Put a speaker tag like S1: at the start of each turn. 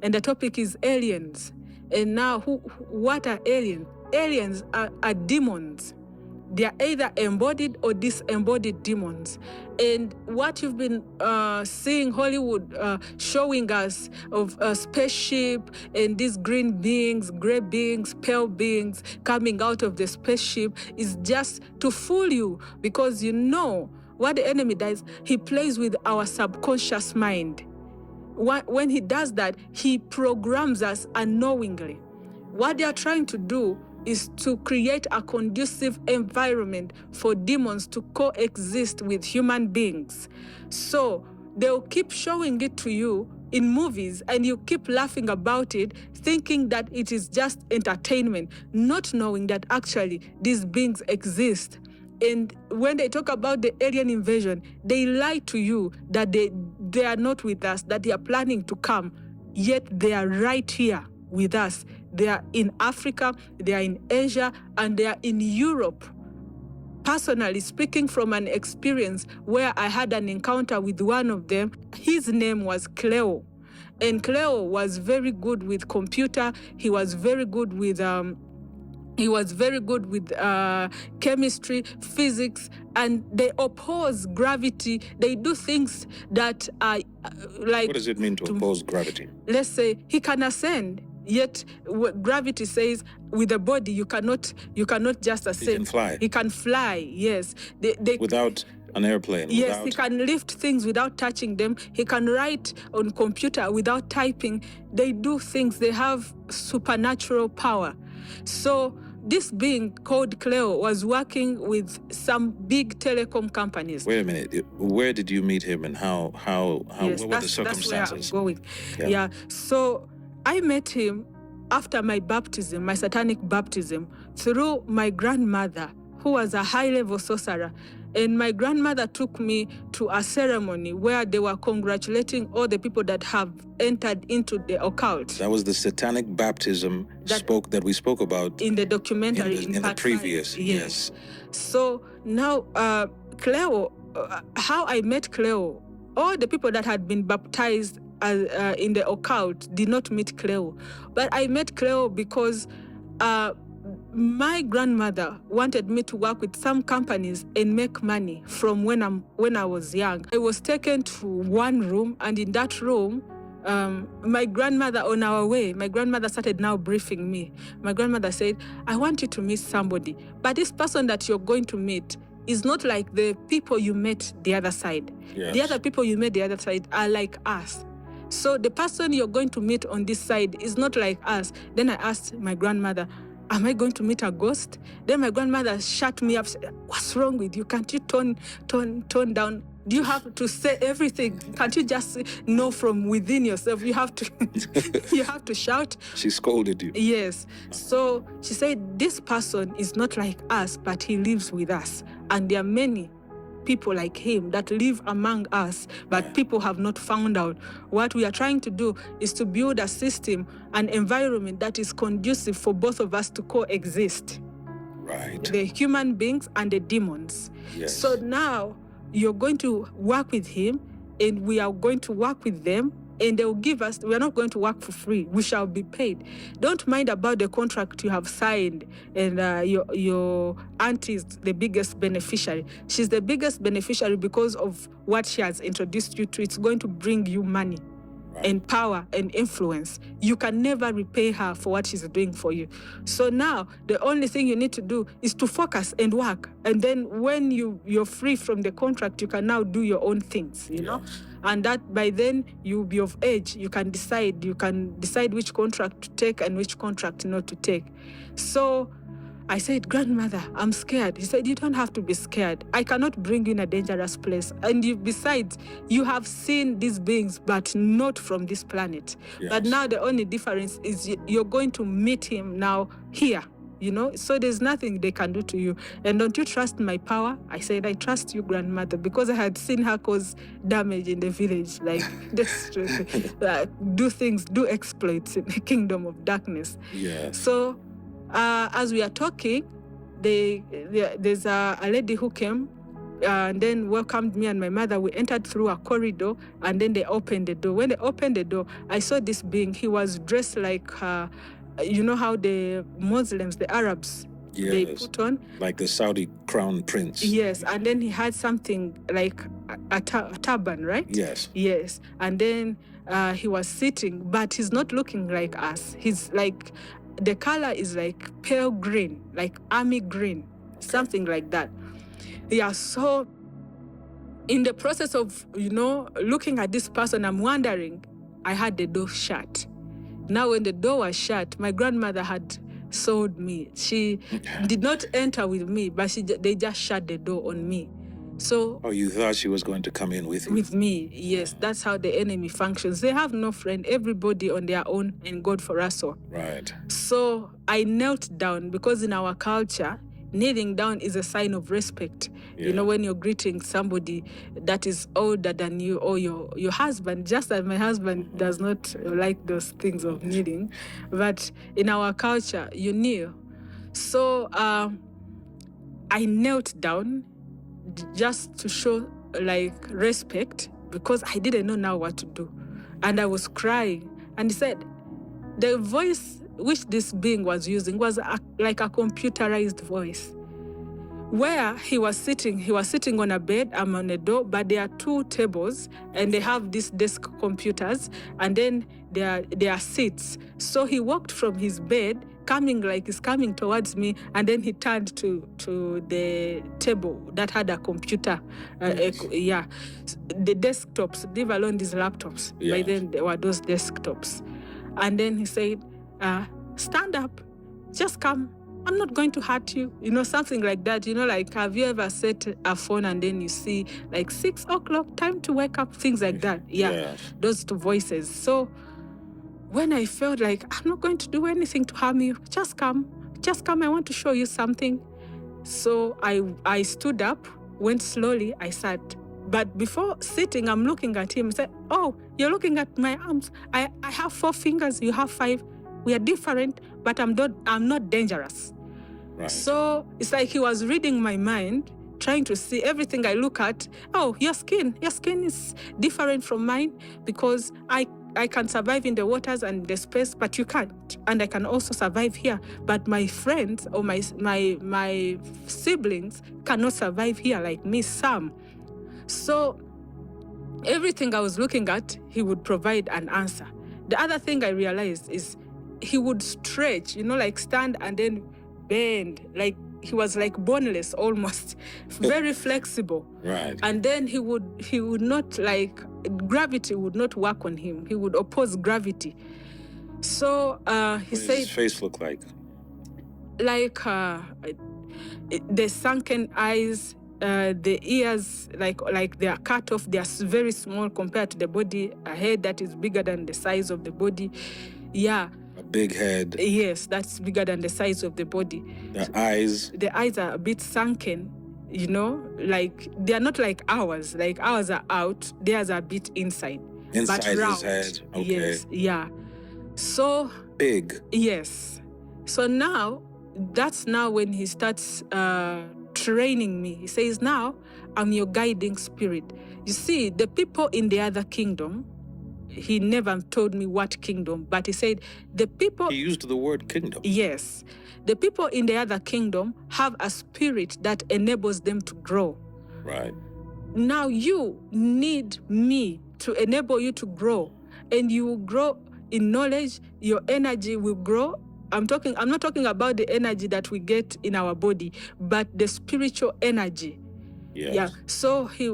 S1: and the topic is aliens. And now, what are aliens? Aliens are demons. They are either embodied or disembodied demons. And what you've been seeing Hollywood showing us of a spaceship and these green beings, gray beings, pale beings coming out of the spaceship is just to fool you, because you know what the enemy does. He plays with our subconscious mind. When he does that, he programs us unknowingly. What they are trying to do is to create a conducive environment for demons to coexist with human beings. So they'll keep showing it to you in movies, and you keep laughing about it, thinking that it is just entertainment, not knowing that actually these beings exist. And when they talk about the alien invasion, they lie to you that they are not with us, that they are planning to come, yet they are right here with us. They are in Africa, they are in Asia, and they are in Europe. Personally speaking, from an experience where I had an encounter with one of them, his name was Cleo. And Cleo was very good with computer. He was very good with chemistry, physics, and they oppose gravity. They do things that are like...
S2: What does it mean to oppose gravity?
S1: Let's say he can ascend, yet gravity says with the body you cannot just ascend.
S2: He can fly.
S1: He can fly, yes.
S2: Without an airplane.
S1: Yes, he can lift things without touching them. He can write on computer without typing. They do things. They have supernatural power. So this being called Cleo was working with some big telecom companies.
S2: Wait a minute. Where did you meet him, and how
S1: Yes,
S2: what were the circumstances?
S1: That's where I'm going. Yeah. So I met him after my baptism, my satanic baptism, through my grandmother, who was a high-level sorcerer. And my grandmother took me to a ceremony where they were congratulating all the people that have entered into the occult.
S2: That was the satanic baptism that we spoke about
S1: in the documentary
S2: in the previous.
S1: 5. Yes. So now, Cleo, how I met Cleo, all the people that had been baptized in the occult did not meet Cleo. But I met Cleo because my grandmother wanted me to work with some companies and make money from when I was young. I was taken to one room, and in that room, my grandmother, on our way, my grandmother started now briefing me. My grandmother said, I want you to meet somebody, but this person that you're going to meet is not like the people you met the other side.
S2: Yes.
S1: The other people you met the other side are like us. So the person you're going to meet on this side is not like us. Then I asked my grandmother, am I going to meet a ghost? Then my grandmother shut me up. Said, what's wrong with you? Can't you tone down? Do you have to say everything? Can't you just know from within yourself? You have to shout.
S2: She scolded you.
S1: Yes. So she said, this person is not like us, but he lives with us. And there are many people like him that live among us, but people have not found out. What we are trying to do is to build a system, an environment that is conducive for both of us to coexist.
S2: Right.
S1: The human beings and the demons.
S2: Yes.
S1: So now you're going to work with him, and we are going to work with them, and they'll give us, we're not going to work for free. We shall be paid. Don't mind about the contract you have signed, and your auntie is the biggest beneficiary. She's the biggest beneficiary because of what she has introduced you to. It's going to bring you money and power and influence. You can never repay her for what she's doing for you. So now the only thing you need to do is to focus and work. And then when you're free from the contract, you can now do your own things, you know? And that by then you'll be of age. You can decide which contract to take and which contract not to take. So I said, grandmother, I'm scared. He said, you don't have to be scared. I cannot bring you in a dangerous place. And besides, you have seen these beings, but not from this planet. Yes. But now the only difference is you're going to meet him now here, you know? So there's nothing they can do to you. And don't you trust my power? I said, I trust you, grandmother, because I had seen her cause damage in the village, like do exploits in the kingdom of darkness.
S2: Yeah.
S1: So as we are talking, there's a lady who came and then welcomed me and my mother. We entered through a corridor, and then they opened the door. When they opened the door, I saw this being. He was dressed like, you know how the Muslims, the Arabs, they put on?
S2: Like the Saudi crown prince.
S1: Yes, and then he had something like a turban, right?
S2: Yes.
S1: Yes, and then he was sitting, but he's not looking like us. He's like, the color is like pale green, like army green, something like that. Yeah, so in the process of, looking at this person, I'm wondering, I had the door shut. Now, when the door was shut, my grandmother had sold me. She did not enter with me, but they just shut the door on me. So,
S2: you thought she was going to come in with you?
S1: With me, yes. That's how the enemy functions. They have no friend, everybody on their own, and God for us all.
S2: Right.
S1: So I knelt down, because in our culture, kneeling down is a sign of respect.
S2: Yeah.
S1: When you're greeting somebody that is older than you, or your husband, just as my husband does not like those things of kneeling, but in our culture, you kneel. So I knelt down just to show respect, because I didn't know now what to do. And I was crying. And he said, the voice which this being was using was like a computerized voice. Where he was sitting on a bed, I'm on a door, but there are 2 tables, and they have these desk computers, and then there are seats. So he walked from his bed, he's coming towards me, and then he turned to the table that had a computer. The desktops, leave alone these laptops. By then there were those desktops. And then he said, stand up, just come. I'm not going to hurt you. Something like that. Have you ever set a phone and then you see 6 o'clock, time to wake up, things like that. Yeah. Those 2 voices. So when I felt like I'm not going to do anything to harm you, just come. I want to show you something. So I stood up, went slowly, I sat. But before sitting, I'm looking at him. I said, oh, you're looking at my arms. I have 4 fingers, you have 5. We are different, but I'm not dangerous.
S2: Right.
S1: So it's like he was reading my mind, trying to see everything I look at. Oh, your skin is different from mine, because I can survive in the waters and the space, but you can't. And I can also survive here. But my friends or my siblings cannot survive here like me, Sam. So everything I was looking at, he would provide an answer. The other thing I realized is he would stretch, stand and then bend, he was boneless almost, very flexible.
S2: Right.
S1: And then he would not gravity would not work on him. He would oppose gravity. So he said,
S2: what does his face look like?
S1: The sunken eyes, the ears they are cut off. They are very small compared to the body. A head that is bigger than the size of the body. Yeah.
S2: A big head.
S1: Yes, that's bigger than the size of the body.
S2: The eyes.
S1: The eyes are a bit sunken, they are not like ours. Like ours are out, theirs are a bit inside.
S2: Inside
S1: but round.
S2: His head. Okay.
S1: Yes, yeah. So
S2: big.
S1: Yes. So now, that's now when he starts training me. He says, now I'm your guiding spirit. You see, the people in the other kingdom, he never told me what kingdom, but he said the people...
S2: He used the word kingdom.
S1: Yes. The people in the other kingdom have a spirit that enables them to grow.
S2: Right.
S1: Now you need me to enable you to grow, and you will grow in knowledge. Your energy will grow. I'm not talking about the energy that we get in our body, but the spiritual energy.
S2: Yes.
S1: Yeah. So he